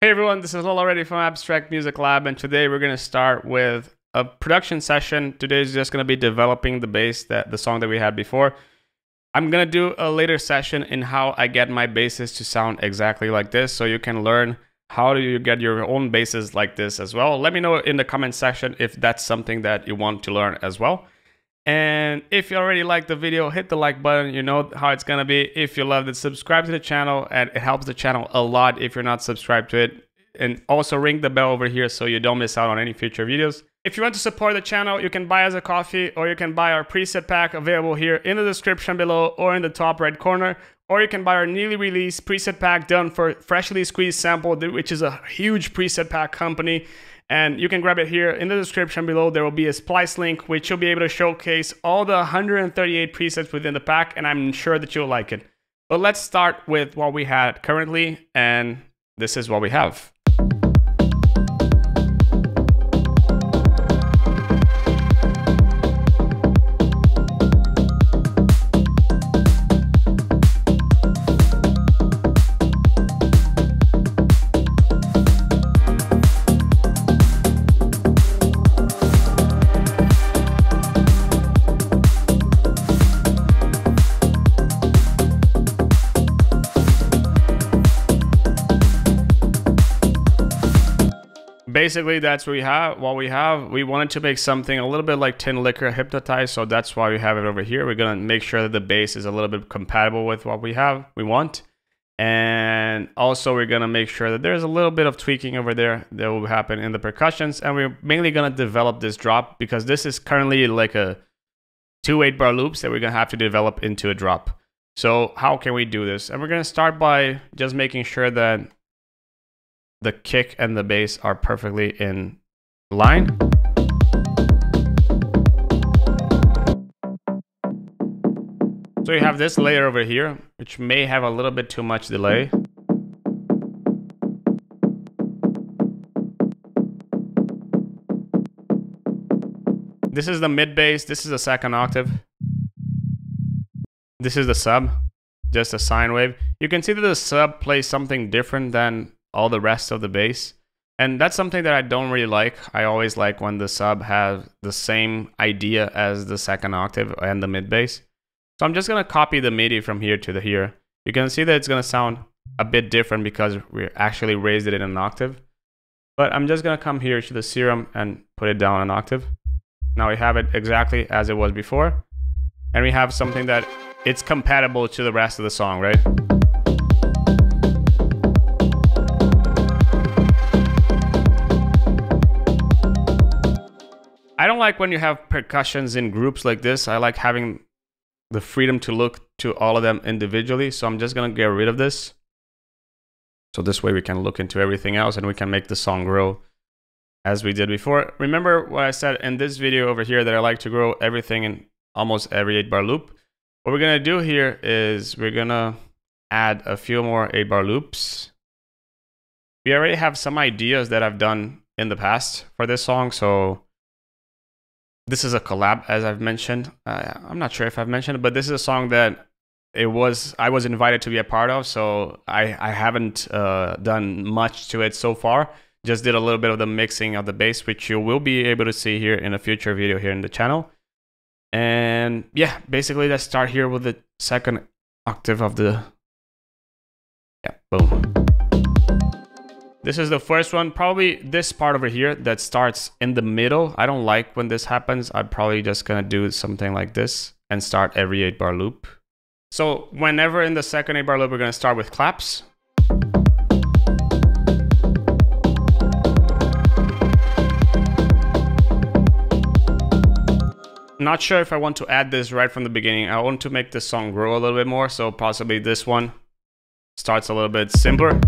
Hey everyone, this is Lil already from Abstrakt Music Lab, and today we're going to start with a production session. Today is just going to be developing the bass, the song that we had before. I'm going to do a later session in how I get my basses to sound exactly like this, so you can learn how do you get your own basses like this as well. Let me know in the comment section if that's something that you want to learn as well. And if you already liked the video, hit the like button. You know how it's gonna be. If you loved it, subscribe to the channel, and it helps the channel a lot if you're not subscribed to it. And also ring the bell over here so you don't miss out on any future videos. If you want to support the channel, you can buy us a coffee, or you can buy our preset pack available here in the description below or in the top right corner. Or you can buy our newly released preset pack done for Freshly Squeezed Sample, which is a huge preset pack company. And you can grab it here in the description below. There will be a splice link, which you'll be able to showcase all the 138 presets within the pack, and I'm sure that you'll like it. But let's start with what we had currently, and this is what we have. Basically, that's what we have. We wanted to make something a little bit like Tinlicker Hypnotize, so that's why we have it over here. We're gonna make sure that the bass is a little bit compatible with what we want. And also we're gonna make sure that there's a little bit of tweaking over there that will happen in the percussions. And we're mainly gonna develop this drop because this is currently like a 2 8-bar loops that we're gonna have to develop into a drop. So how can we do this? And we're gonna start by just making sure that the kick and the bass are perfectly in line. So you have this layer over here, which may have a little bit too much delay. This is the mid bass, this is the second octave. This is the sub, just a sine wave. You can see that the sub plays something different than all the rest of the bass, and that's something that I don't really like. I always like when the sub has the same idea as the second octave and the mid bass. So I'm just gonna copy the MIDI from here to here. You can see that it's gonna sound a bit different because we actually raised it in an octave. But I'm just gonna come here to the serum and put it down an octave. Now we have it exactly as it was before, and we have something that it's compatible to the rest of the song, right? I don't like when you have percussions in groups like this. I like having the freedom to look to all of them individually. So I'm just gonna get rid of this. So this way we can look into everything else and we can make the song grow as we did before. Remember what I said in this video over here that I like to grow everything in almost every 8-bar loop. What we're gonna do here is we're gonna add a few more 8-bar loops. We already have some ideas that I've done in the past for this song. So this is a collab, as I've mentioned. I'm not sure if I've mentioned it, but this is a song that I was invited to be a part of. So I haven't done much to it so far. Just did a little bit of the mixing of the bass, which you will be able to see here in a future video here in the channel. And yeah, basically let's start here with the second octave of the, yeah, boom. This is the first one, probably this part over here that starts in the middle. I don't like when this happens. I'm probably just gonna do something like this and start every 8-bar loop. So whenever in the second 8-bar loop, we're gonna start with claps. Not sure if I want to add this right from the beginning. I want to make this song grow a little bit more, so possibly this one starts a little bit simpler.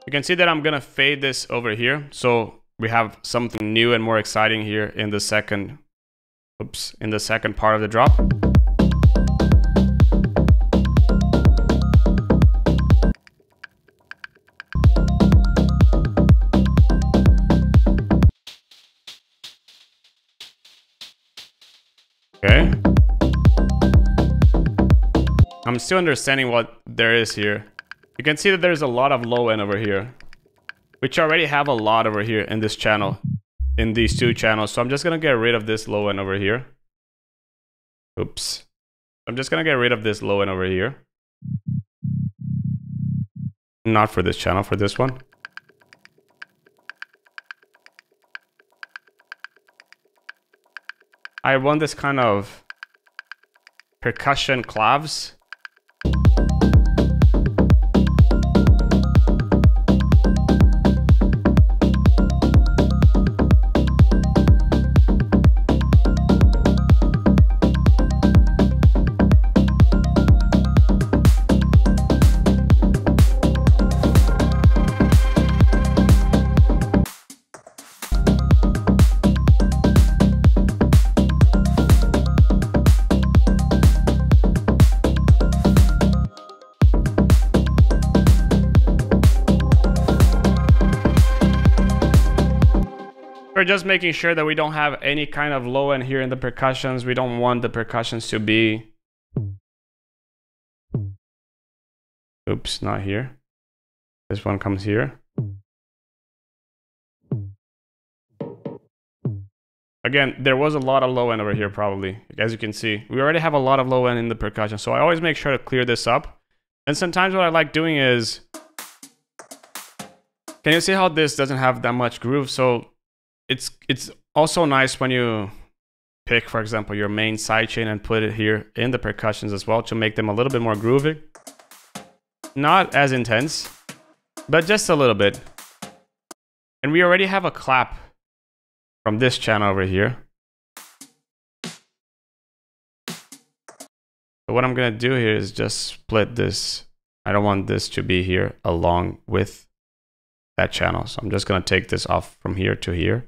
You can see that I'm gonna fade this over here, so we have something new and more exciting here in the second, in the second part of the drop. I'm still understanding what there is here. You can see that there's a lot of low end over here, which I already have a lot over here in this channel, in these two channels. So I'm just gonna get rid of this low end over here. Oops. I'm just gonna get rid of this low end over here. Not for this channel, for this one. I want this kind of percussion clavs. We're just making sure that we don't have any kind of low end here in the percussions. We don't want the percussions to be... Oops, not here. This one comes here. Again, there was a lot of low end over here probably. As you can see, we already have a lot of low end in the percussion. So I always make sure to clear this up. And sometimes what I like doing is... Can you see how this doesn't have that much groove? So it's also nice when you pick, for example, your main sidechain and put it here in the percussions as well to make them a little bit more groovy. Not as intense, but just a little bit. And we already have a clap from this channel over here. So what I'm gonna do here is just split this. I don't want this to be here along with that channel. So I'm just gonna take this off from here to here.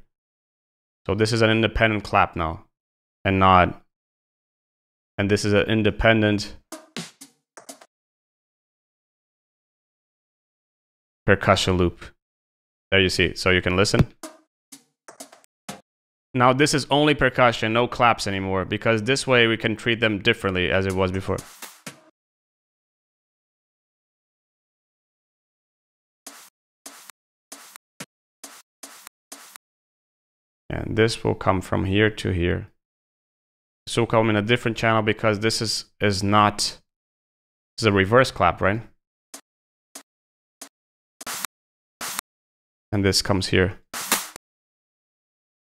So this is an independent clap now, and this is an independent percussion loop. There you see, so you can listen. Now this is only percussion, no claps anymore, because this way we can treat them differently as it was before. And this will come from here to here. This will come in a different channel because this is not, this is a reverse clap, right? And this comes here.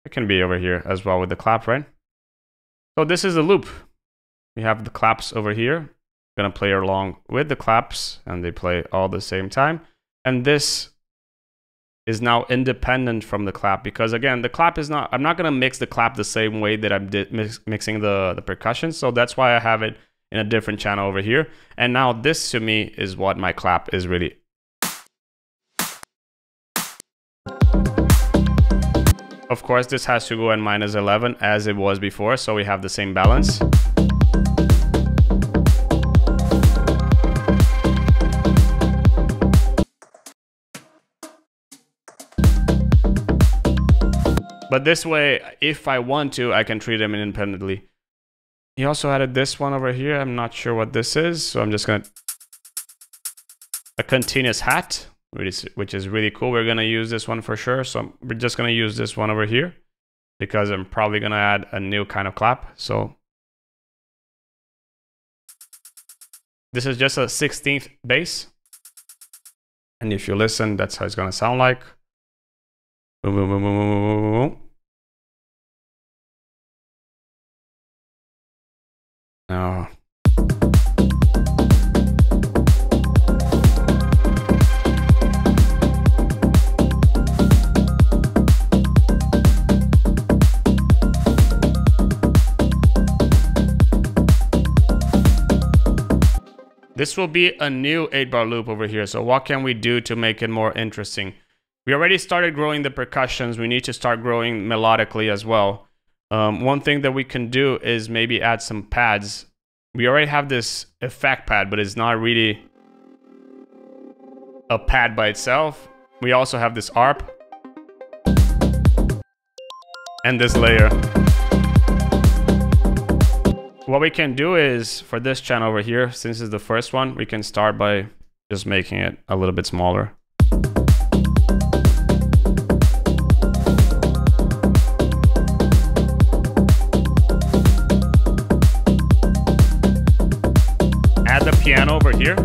It can be over here as well with the clap, right? So this is a loop. We have the claps over here. I'm gonna play along with the claps and they play all at the same time. And this is now independent from the clap because again, the clap is not, I'm not gonna mix the clap the same way that I'm mixing the percussion. So that's why I have it in a different channel over here. And now this to me is what my clap is really. Of course, this has to go in -11 as it was before. So we have the same balance. But this way, if I want to, I can treat them independently. He also added this one over here. I'm not sure what this is. So I'm just going to... A continuous hat, which is really cool. We're going to use this one for sure. So we're just going to use this one over here because I'm probably going to add a new kind of clap. So this is just a 16th bass. And if you listen, that's how it's going to sound like. Boom, boom, boom, boom, boom, boom, boom, boom. Now, this will be a new 8-bar loop over here. So what can we do to make it more interesting? We already started growing the percussions. We need to start growing melodically as well. One thing that we can do is maybe add some pads. We already have this effect pad, but it's not really a pad by itself. We also have this ARP and this layer. what we can do is, for this channel over here, since it's the first one, we can start by just making it a little bit smaller. Add the piano over here.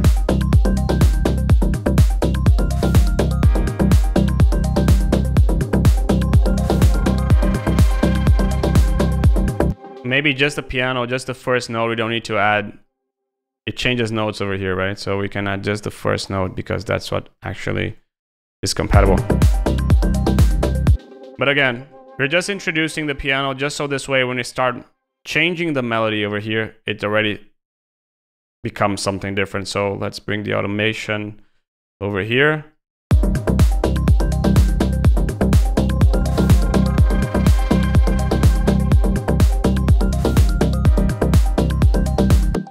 Maybe just the piano, just the first note. We don't need to add, it changes notes over here, right? So we can add just the first note because that's what actually is compatible. But again, we're just introducing the piano just so this way when we start changing the melody over here, it already becomes something different. So let's bring the automation over here.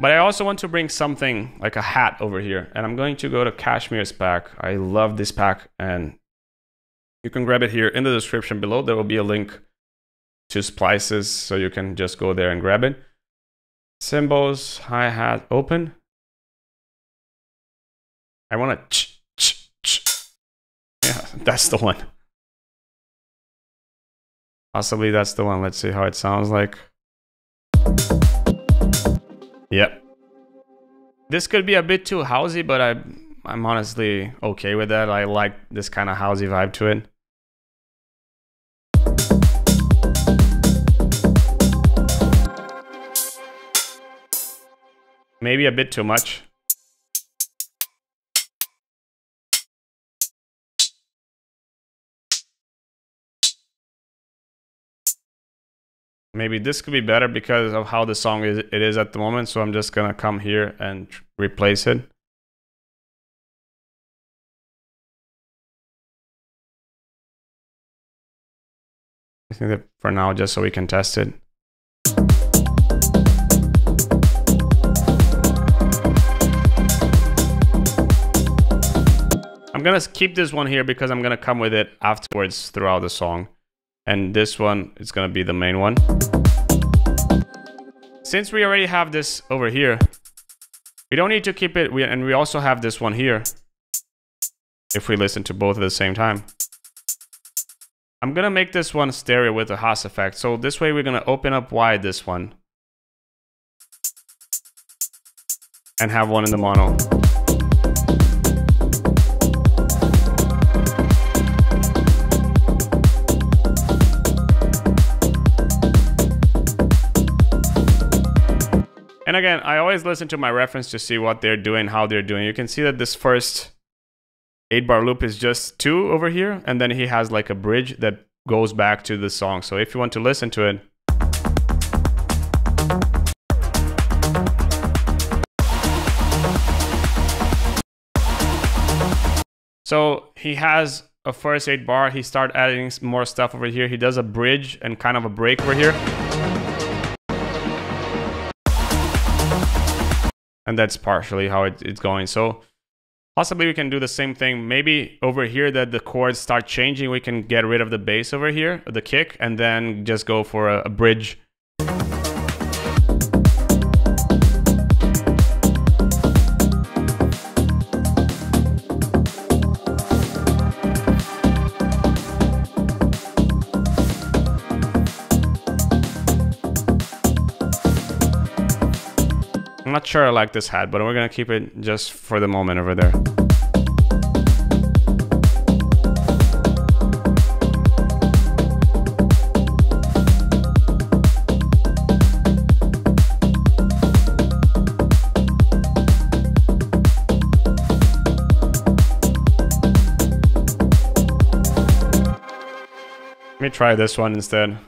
But I also want to bring something like a hat over here. And I'm going to go to Cashmere's pack. I love this pack. And you can grab it here in the description below. There will be a link to splices. So you can just go there and grab it. Cymbals, hi-hat, open. I want to yeah, that's the one. Possibly that's the one. Let's see how it sounds like. Yep. This could be a bit too housey, but I'm honestly okay with that. I like this kind of housey vibe to it. Maybe a bit too much. Maybe this could be better because of how the song it is at the moment. So I'm just gonna come here and replace it. I think that for now, just so we can test it. I'm gonna keep this one here because I'm gonna come with it afterwards throughout the song. And this one is going to be the main one. Since we already have this over here, we don't need to keep it. And we also have this one here. If we listen to both at the same time. I'm going to make this one stereo with a Haas effect. So this way we're going to open up wide this one. And have one in the mono. And again, I always listen to my reference to see what they're doing, how they're doing. You can see that this first 8-bar loop is just 2 over here, and then he has like a bridge that goes back to the song. So if you want to listen to it, so he has a first 8-bar, he starts adding more stuff over here. He does a bridge and kind of a break over here. And that's partially how it's going. So possibly we can do the same thing. Maybe over here that the chords start changing, we can get rid of the bass over here, the kick, and then just go for a bridge. I'm not sure I like this hat, but we're gonna keep it just for the moment over there. Let me try this one instead.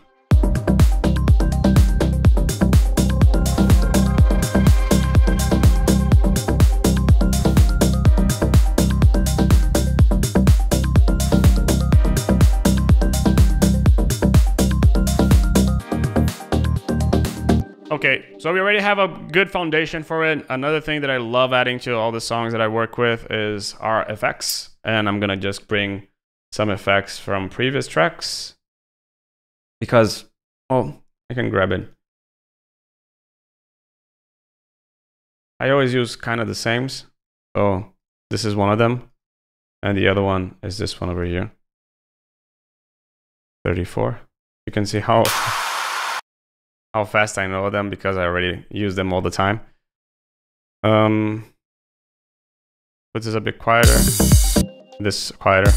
Okay, so we already have a good foundation for it. Another thing that I love adding to all the songs that I work with is our effects. And I'm gonna just bring some effects from previous tracks because, well, I can grab it. I always use kind of the sames. So this is one of them. And the other one is this one over here. 34. You can see how fast I know them because I already use them all the time. Put this a bit quieter. This quieter.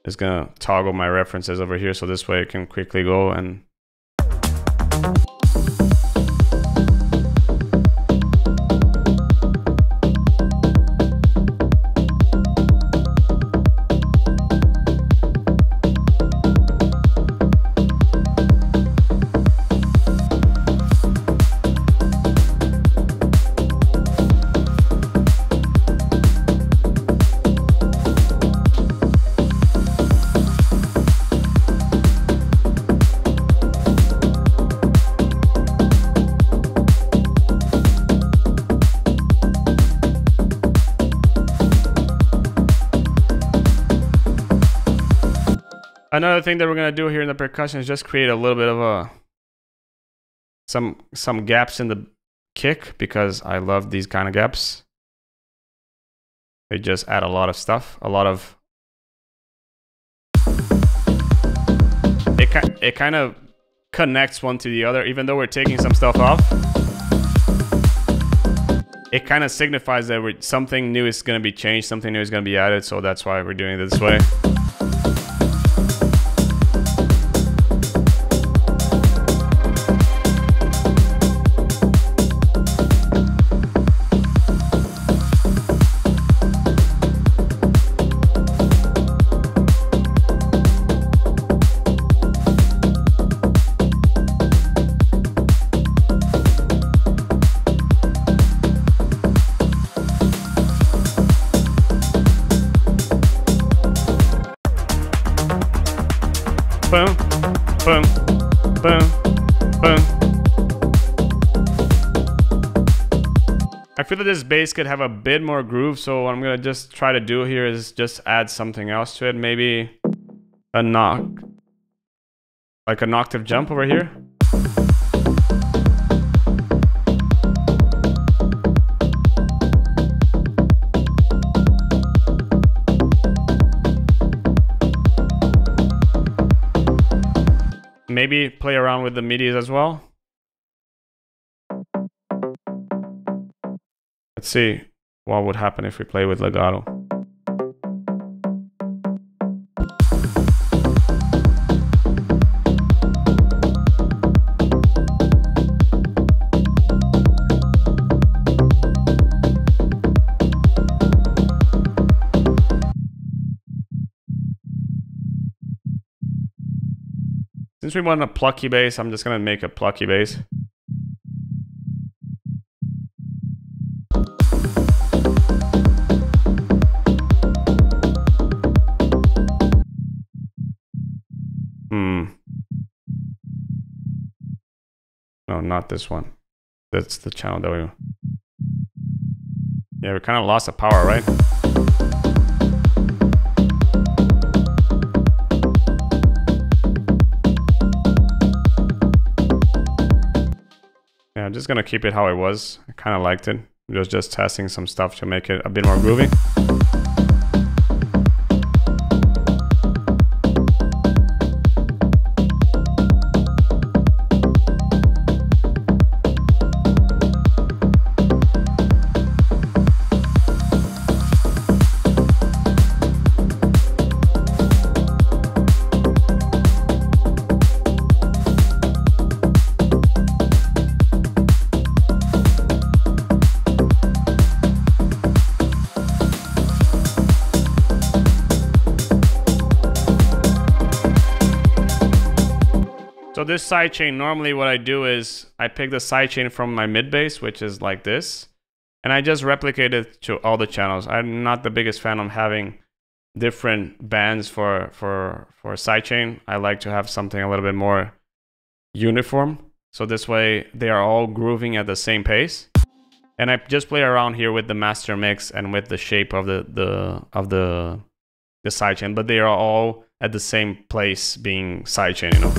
It's gonna toggle my references over here so this way I can quickly go and another thing that we're gonna do here in the percussion is just create a little bit of some gaps in the kick because I love these kind of gaps. They just add a lot of stuff, a lot of. It kind of connects one to the other, even though we're taking some stuff off. It kind of signifies that something new is gonna be changed, something new is gonna be added. So that's why we're doing it this way. Boom, boom, boom, boom. I feel that this bass could have a bit more groove, so what I'm gonna just try to do here is just add something else to it. Maybe a knock, like an octave jump over here. Maybe play around with the midis as well. Let's see what would happen if we play with legato. Since we want a plucky bass, I'm just gonna make a plucky bass. No, not this one. That's the channel that we... Yeah, we kind of lost the power, right? Yeah, I'm just gonna keep it how it was. I kind of liked it. I was just testing some stuff to make it a bit more groovy. So this sidechain, normally what I do is I pick the sidechain from my mid bass, which is like this, and I just replicate it to all the channels. I'm not the biggest fan of having different bands for sidechain. I like to have something a little bit more uniform. So this way they are all grooving at the same pace. And I just play around here with the master mix and with the shape of the the sidechain, but they are all at the same place being sidechain, you know.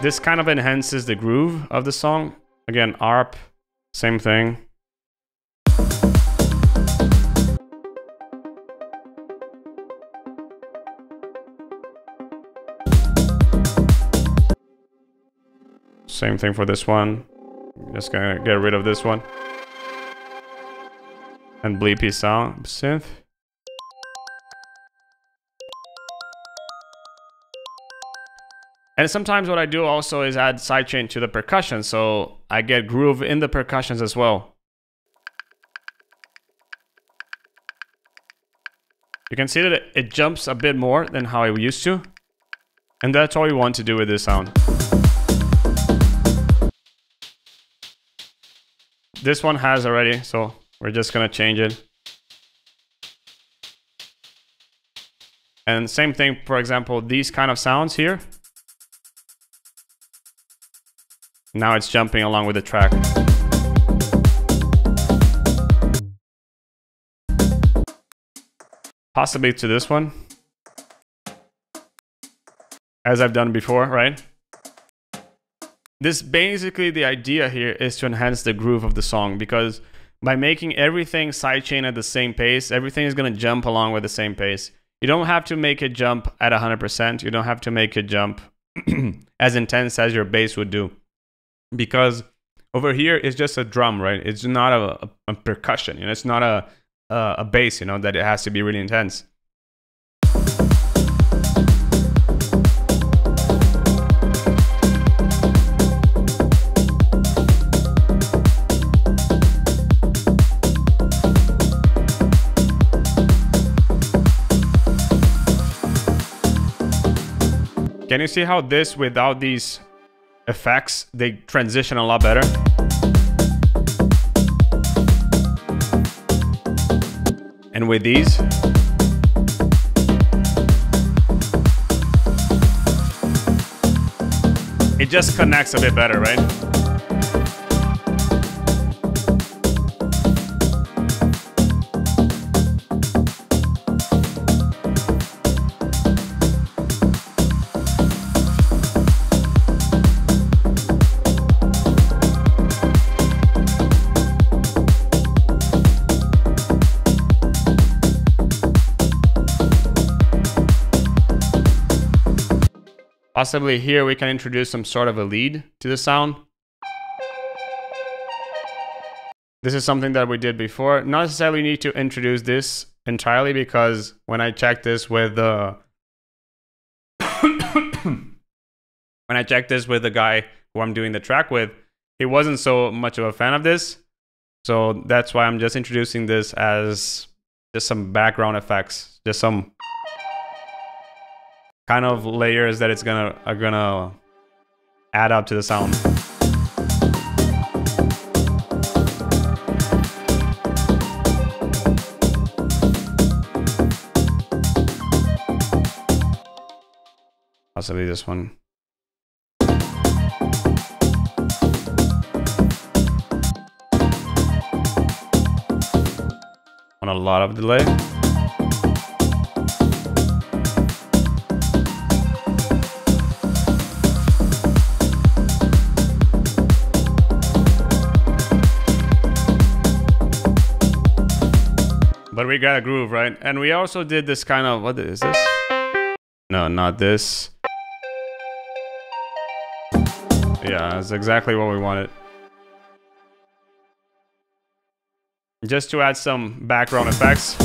This kind of enhances the groove of the song. Again, ARP, same thing. Same thing for this one. Just gonna get rid of this one. And bleepy sound synth. And sometimes what I do also is add sidechain to the percussion, so I get groove in the percussions as well. You can see that it jumps a bit more than how it used to. And that's all we want to do with this sound. This one has already, so we're just gonna change it. And same thing, for example, these kind of sounds here. Now it's jumping along with the track. Possibly to this one. As I've done before, right? This basically, the idea here is to enhance the groove of the song, because by making everything sidechain at the same pace, everything is going to jump along with the same pace. You don't have to make it jump at 100%. You don't have to make it jump as intense as your bass would do. Because over here is just a drum, right? It's not a percussion, you know, it's not a bass, you know, that it has to be really intense. Can you see how this, without these effects, they transition a lot better? And with these, it just connects a bit better, right? Possibly here we can introduce some sort of a lead to the sound. This is something that we did before. Not necessarily need to introduce this entirely, because when I checked this with the when I checked this with the guy who I'm doing the track with, he wasn't so much of a fan of this. So that's why I'm just introducing this as just some background effects, just some kind of layers that are gonna add up to the sound. Possibly this one. On a lot of delay. But we got a groove, right? And we also did this kind of, what is this? No, not this. Yeah, that's exactly what we wanted. Just to add some background effects.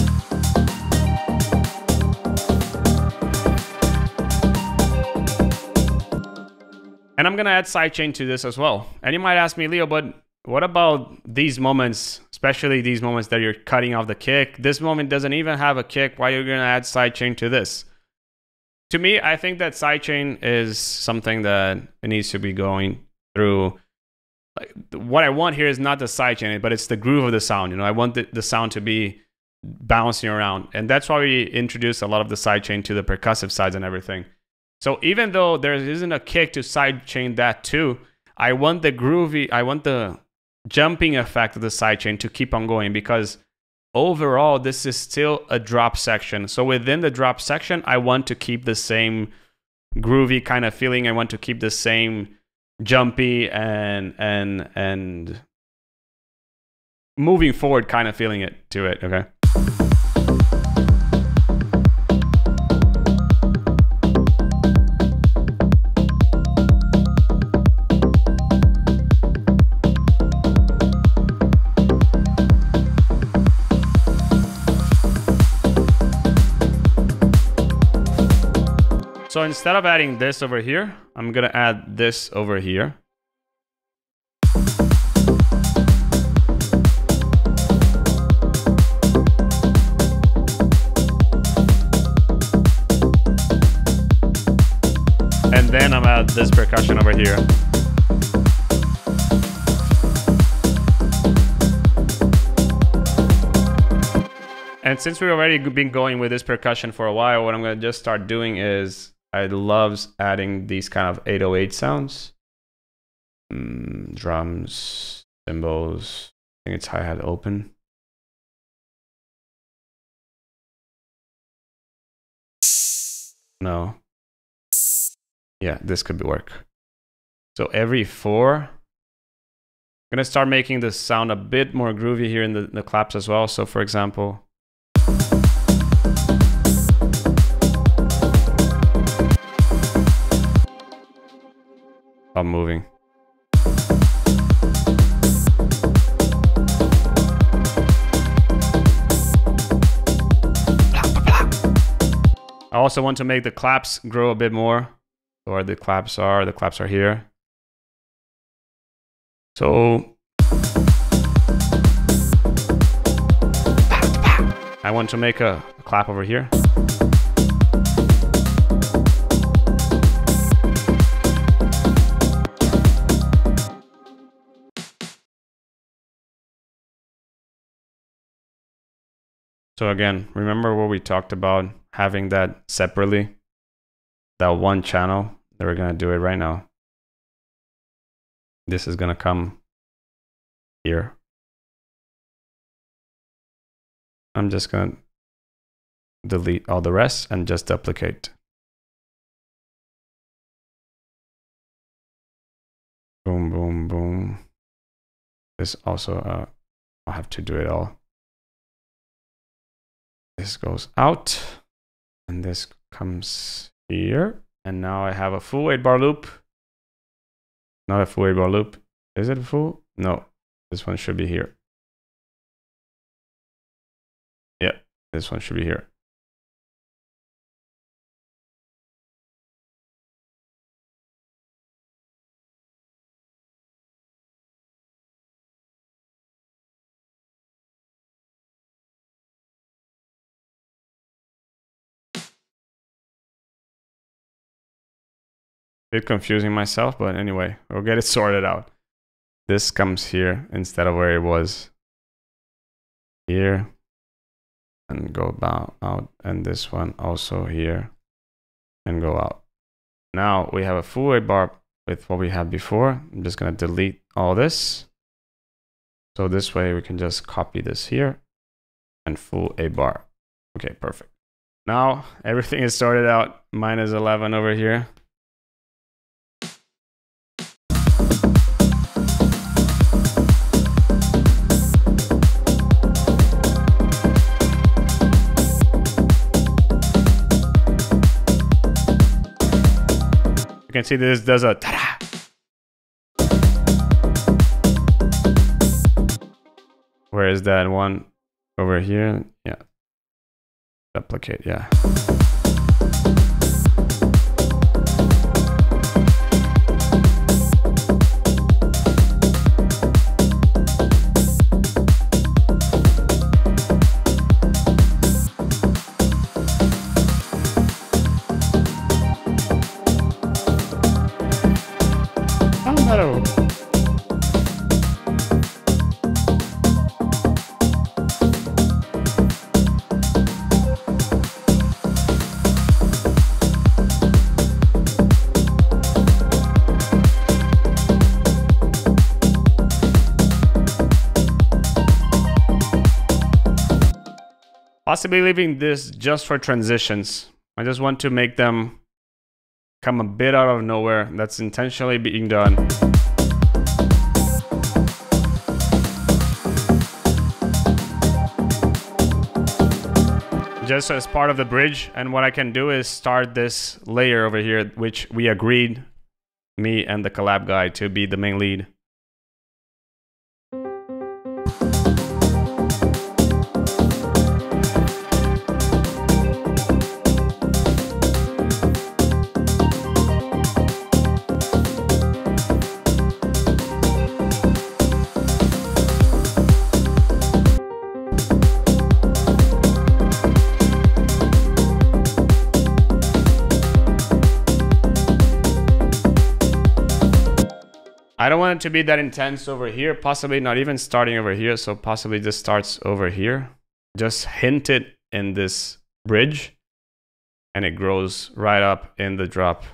And I'm gonna add sidechain to this as well. And you might ask me, Leo, but what about these moments, especially these moments that you're cutting off the kick? This moment doesn't even have a kick. Why are you gonna add sidechain to this? To me, I think that sidechain is something that it needs to be going through. Like, what I want here is not the sidechain, but it's the groove of the sound. You know, I want the sound to be bouncing around. And that's why we introduce a lot of the sidechain to the percussive sides and everything. So even though there isn't a kick to sidechain that too, I want the groovy, I want the jumping effect of the sidechain to keep on going, because overall this is still a drop section. So within the drop section, I want to keep the same groovy kind of feeling. I want to keep the same jumpy and moving forward kind of feeling to it, okay? So instead of adding this over here, I'm gonna add this over here. And then I'm add this percussion over here. And since we've already been going with this percussion for a while, what I'm gonna just start doing is I love adding these kind of 808 sounds. Drums, cymbals, I think it's hi-hat open. No. Yeah, this could work. So every 4, I'm gonna start making the sound a bit more groovy here in the claps as well. So for example, I'm moving. I also want to make the claps grow a bit more. So where the claps are here. So I want to make a clap over here. So again, remember what we talked about, having that separately, that one channel, that we're gonna do it right now. This is gonna come here. I'm just gonna delete all the rest and just duplicate. Boom, boom, boom. This also, I'll have to do it all. This goes out, and this comes here. And now I have a full 8-bar loop. Not a full 8-bar loop. Is it full? No, this one should be here. Yeah, this one should be here. Bit confusing myself, but anyway, we'll get it sorted out. This comes here instead of where it was here, and go out, and this one also here and go out. Now we have a full 8-bar with what we had before. I'm just going to delete all this. So this way we can just copy this here and full 8-bar. Okay, perfect. Now everything is sorted out. Minus 11 over here. You can see this does a ta-da. Where is that one over here? Yeah. Duplicate, yeah. Possibly leaving this just for transitions. I just want to make them come a bit out of nowhere. That's intentionally being done. Just as part of the bridge, and what I can do is start this layer over here, which we agreed, me and the collab guy, to be the main lead. I don't want it to be that intense over here, possibly not even starting over here, so possibly this starts over here. Just hint it in this bridge, and it grows right up in the drop.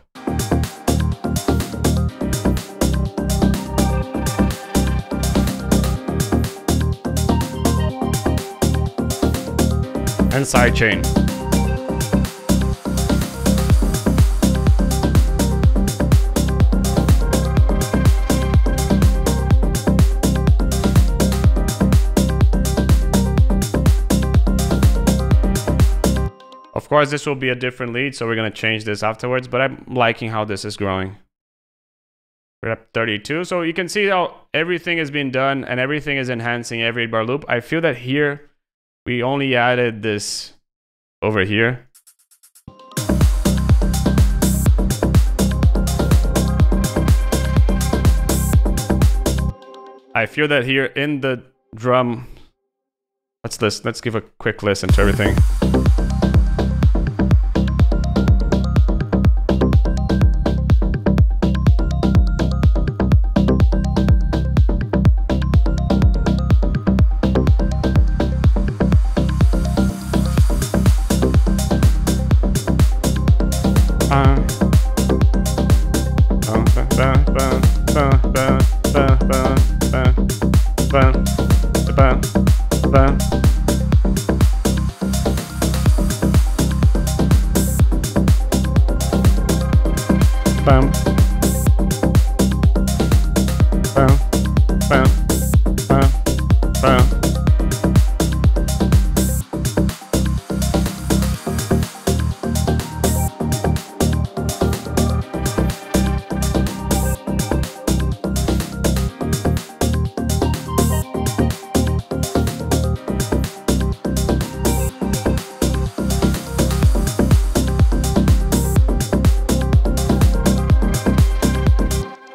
And sidechain. Of course, this will be a different lead, so we're going to change this afterwards, but I'm liking how this is growing. We're at 32, so you can see how everything is being done and everything is enhancing every 8-bar loop. I feel that here, we only added this over here. I feel that here in the drum, let's give a quick listen to everything.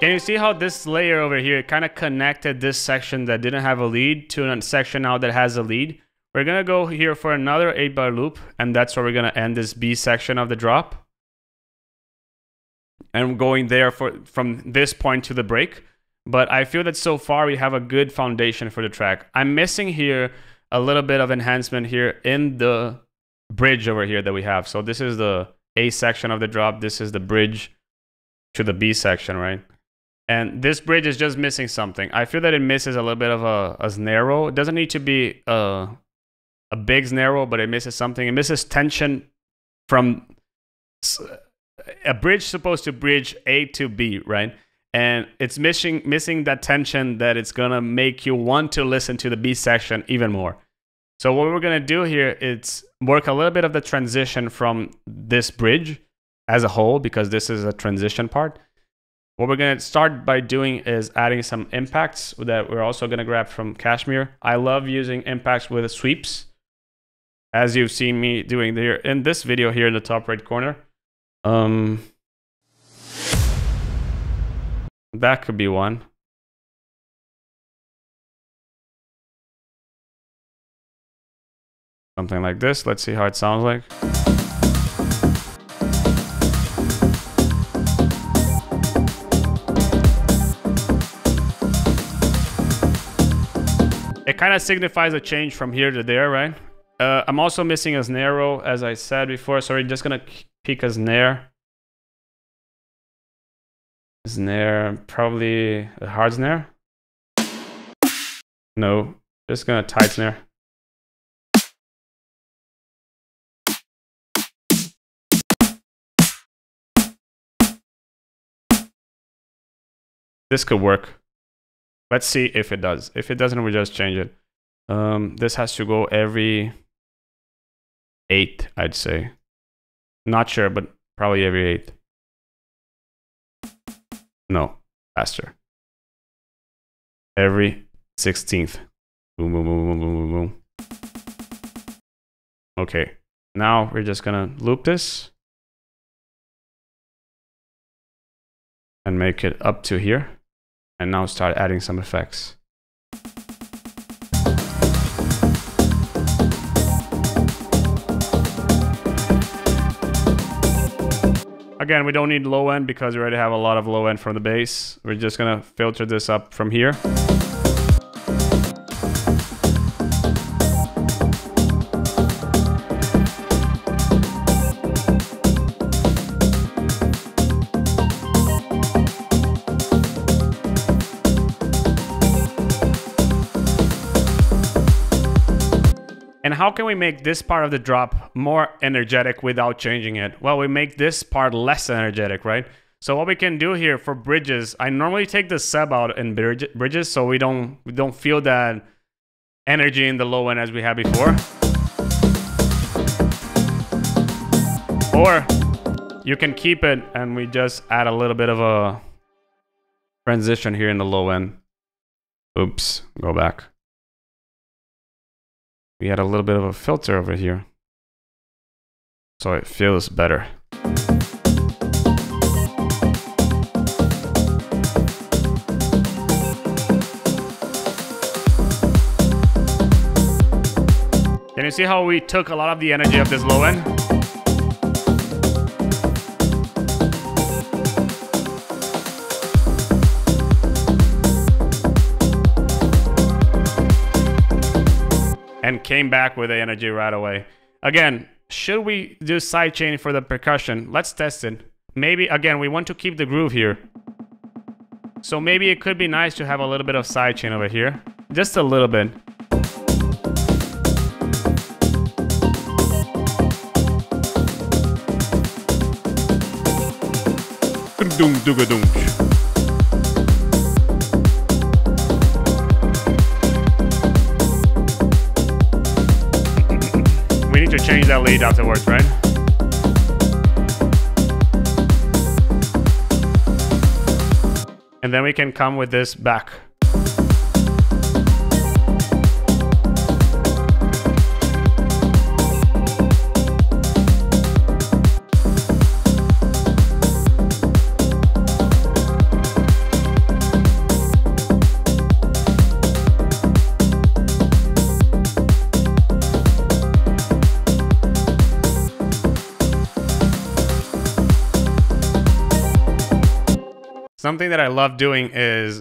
Can you see how this layer over here kind of connected this section that didn't have a lead to a section now that has a lead? We're going to go here for another 8-bar loop, and that's where we're going to end this B section of the drop. And going there from this point to the break. But I feel that so far we have a good foundation for the track. I'm missing here a little bit of enhancement here in the bridge over here that we have. So this is the A section of the drop. This is the bridge to the B section, right? And this bridge is just missing something. I feel that it misses a little bit of a snare roll. It doesn't need to be a big snare roll, but it misses something. It misses tension from a bridge supposed to bridge A to B, right? And it's missing that tension that it's gonna make you want to listen to the B section even more. So what we're gonna do here is work a little bit of the transition from this bridge as a whole, because this is a transition part. What we're going to start by doing is adding some impacts that we're also going to grab from Kashmir. I love using impacts with sweeps, as you've seen me doing here in this video here in the top right corner. That could be one. Something like this. Let's see how it sounds like. It kind of signifies a change from here to there, right? I'm also missing a snare roll, as I said before, so we're just gonna pick a snare. Snare, probably a hard snare. No, just gonna tight snare. This could work. Let's see if it does. If it doesn't, we just change it. This has to go every 8, I'd say. Not sure, but probably every 8. No, faster. Every 16th. Boom, boom, boom, boom, boom, boom, boom. Okay, now we're just gonna loop this and make it up to here. And now start adding some effects. Again, we don't need low end because we already have a lot of low end from the bass. We're just gonna filter this up from here. And how can we make this part of the drop more energetic without changing it? Well, we make this part less energetic, right? So what we can do here for bridges, I normally take the sub out in bridges so we don't feel that energy in the low end as we had before. Or you can keep it and we just add a little bit of a transition here in the low end. Oops, go back. We had a little bit of a filter over here, so it feels better. Can you see how we took a lot of the energy of this low end? And came back with the energy right away. Again, should we do sidechain for the percussion? Let's test it. Maybe, again, we want to keep the groove here. So maybe it could be nice to have a little bit of sidechain over here. Just a little bit. To change that lead afterwards, right? And then we can come with this back. Something that I love doing is,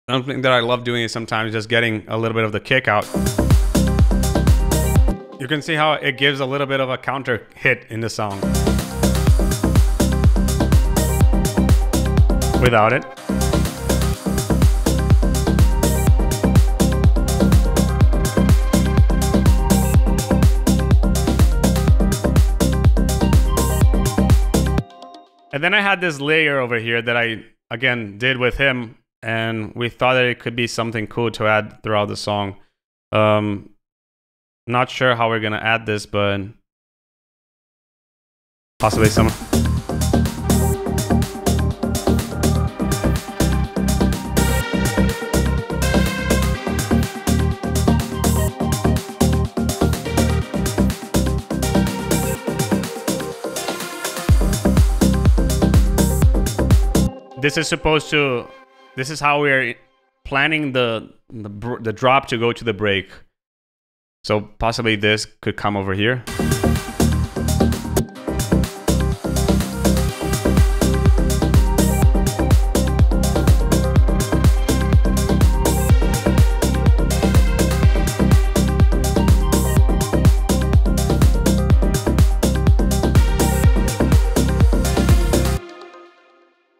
something that I love doing is sometimes just getting a little bit of the kick out. You can see how it gives a little bit of a counter hit in the song. Without it. And then I had this layer over here that I, again, did with him, and we thought that it could be something cool to add throughout the song. Not sure how we're gonna add this, but possibly some... This is how we're planning the drop to go to the break. So possibly this could come over here.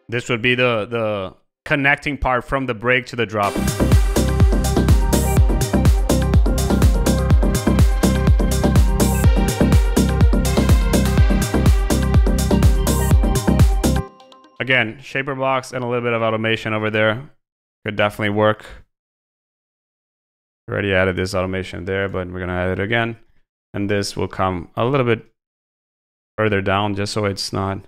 This would be the connecting part from the break to the drop. Again, shaper box and a little bit of automation over there could definitely work. Already added this automation there, but we're gonna add it again. And this will come a little bit further down just so it's not.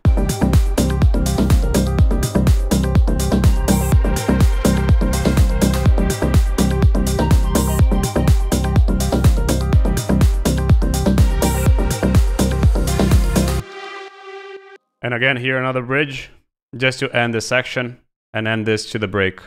And again, here another bridge, just to end this section and end this to the break.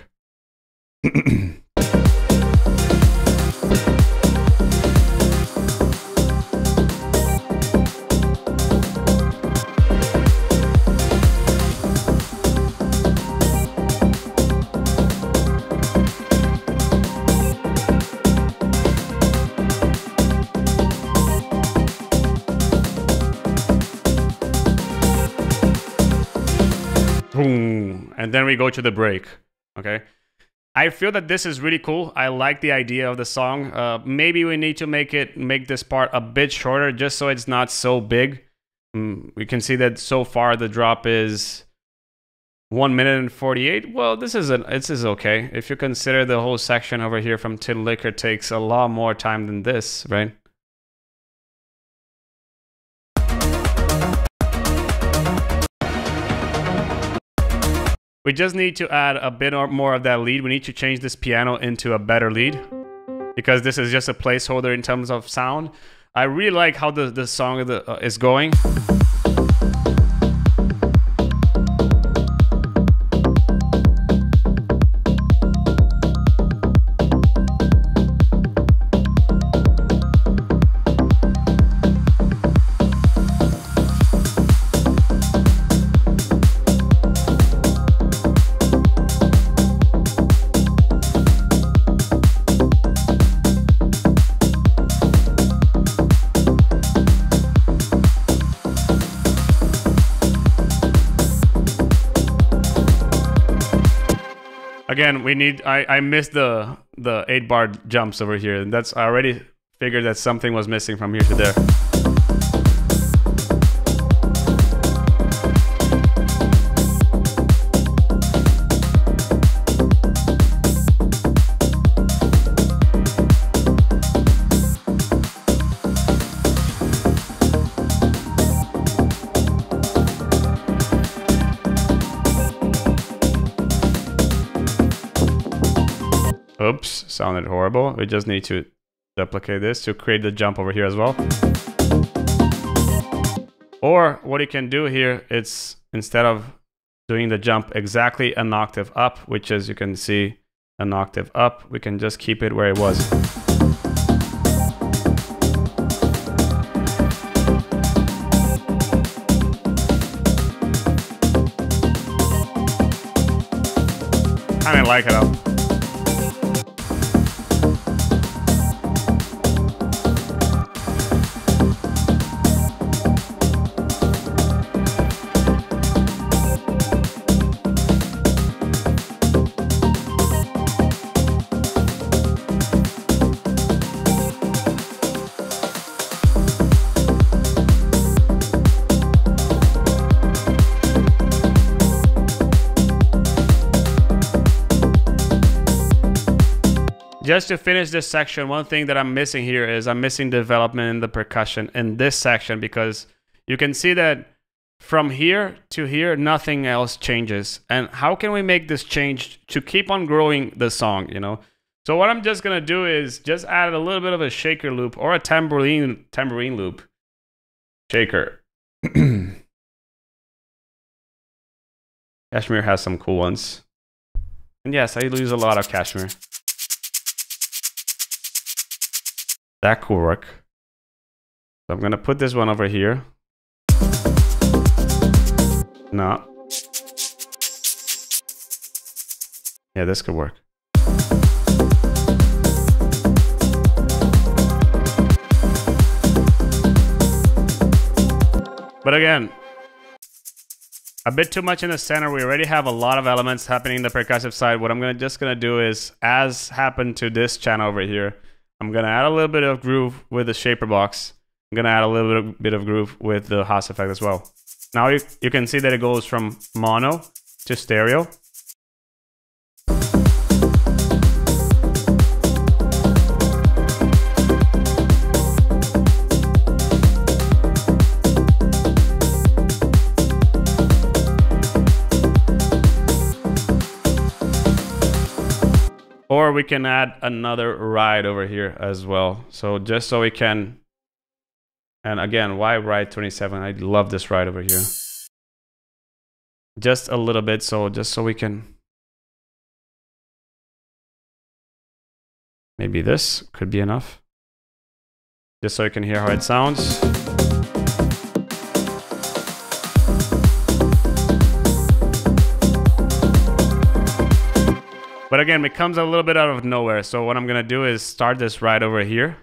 Boom. And then we go to the break. Okay. I feel that this is really cool. I like the idea of the song. Maybe we need to make this part a bit shorter just so it's not so big. We can see that so far the drop is 1 minute and 48. Well, this is okay. If you consider the whole section over here from Tinlicker takes a lot more time than this, right? We just need to add a bit more of that lead. We need to change this piano into a better lead because this is just a placeholder in terms of sound. I really like how the song is going. Again, we need. I missed the 8-bar jumps over here, and I already figured that something was missing from here to there. Oops, sounded horrible. We just need to duplicate this to create the jump over here as well. Or what you can do here, it's instead of doing the jump exactly an octave up, which as you can see, an octave up, we can just keep it where it was. I didn't like it though. Just to finish this section, one thing that I'm missing here is I'm missing development in the percussion in this section because you can see that from here to here, nothing else changes. And how can we make this change to keep on growing the song, you know? So what I'm just gonna do is just add a little bit of a shaker loop or a tambourine loop. Shaker. Cashmere has some cool ones. And yes, I use a lot of Cashmere. That could work. So I'm gonna put this one over here. No. Yeah, this could work. But again, a bit too much in the center. We already have a lot of elements happening in the percussive side. What I'm just gonna do is, as happened to this channel over here, I'm gonna add a little bit of groove with the shaper box. I'm gonna add a little bit of groove with the Haas effect as well. Now you can see that it goes from mono to stereo. Or we can add another ride over here as well. So just so we can, and again, why ride 27? I love this ride over here. Just a little bit, so just so we can, maybe this could be enough. Just so you can hear how it sounds. But again, it comes a little bit out of nowhere. So what I'm gonna do is start this right over here.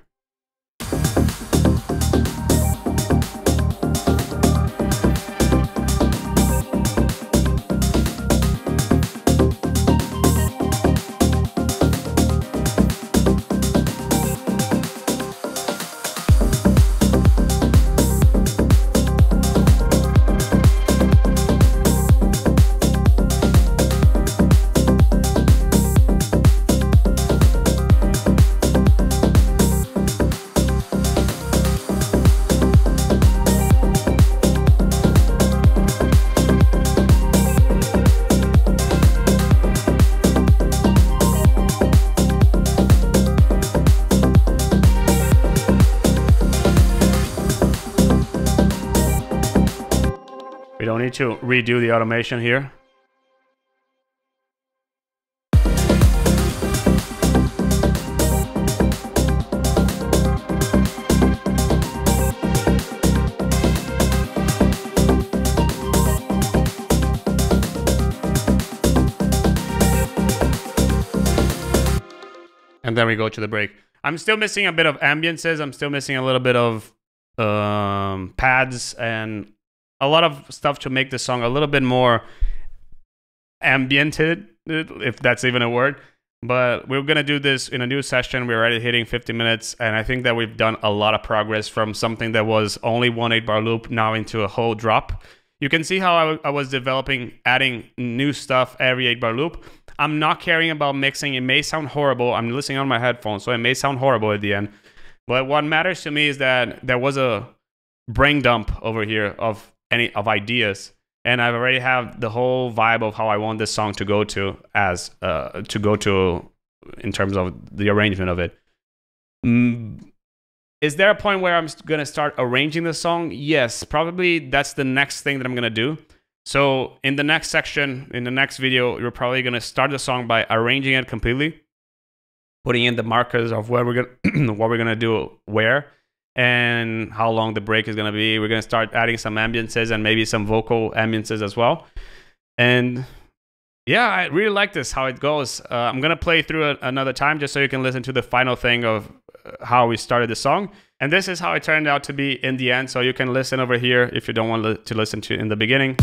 We don't need to redo the automation here. And then we go to the break. I'm still missing a bit of ambiances. I'm still missing a little bit of pads and a lot of stuff to make the song a little bit more ambiented, if that's even a word. But we're gonna do this in a new session. We're already hitting 50 minutes, and I think that we've done a lot of progress from something that was only one 8-bar loop now into a whole drop. You can see how I was developing, adding new stuff every 8-bar loop. I'm not caring about mixing. It may sound horrible. I'm listening on my headphones, so it may sound horrible at the end. But what matters to me is that there was a brain dump over here of ideas, and I already have the whole vibe of how I want this song to go to in terms of the arrangement of it. Is there a point where I'm gonna start arranging the song? Yes, probably that's the next thing that I'm gonna do. So in the next section, in the next video, you're probably gonna start the song by arranging it completely, putting in the markers of where we're gonna what we're gonna do where, and how long the break is going to be. We're going to start adding some ambiances and maybe some vocal ambiances as well. And yeah, I really like this, how it goes. I'm going to play through it another time just so you can listen to the final thing of how we started the song. And this is how it turned out to be in the end. So you can listen over here if you don't want to listen to it in the beginning.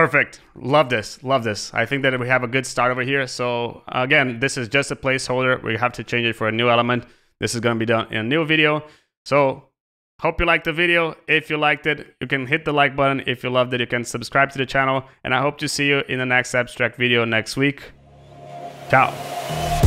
Perfect. Love this. Love this. I think that we have a good start over here. So again, this is just a placeholder. We have to change it for a new element. This is going to be done in a new video. So hope you liked the video. If you liked it, you can hit the like button. If you loved it, you can subscribe to the channel. And I hope to see you in the next Abstrakt video next week. Ciao.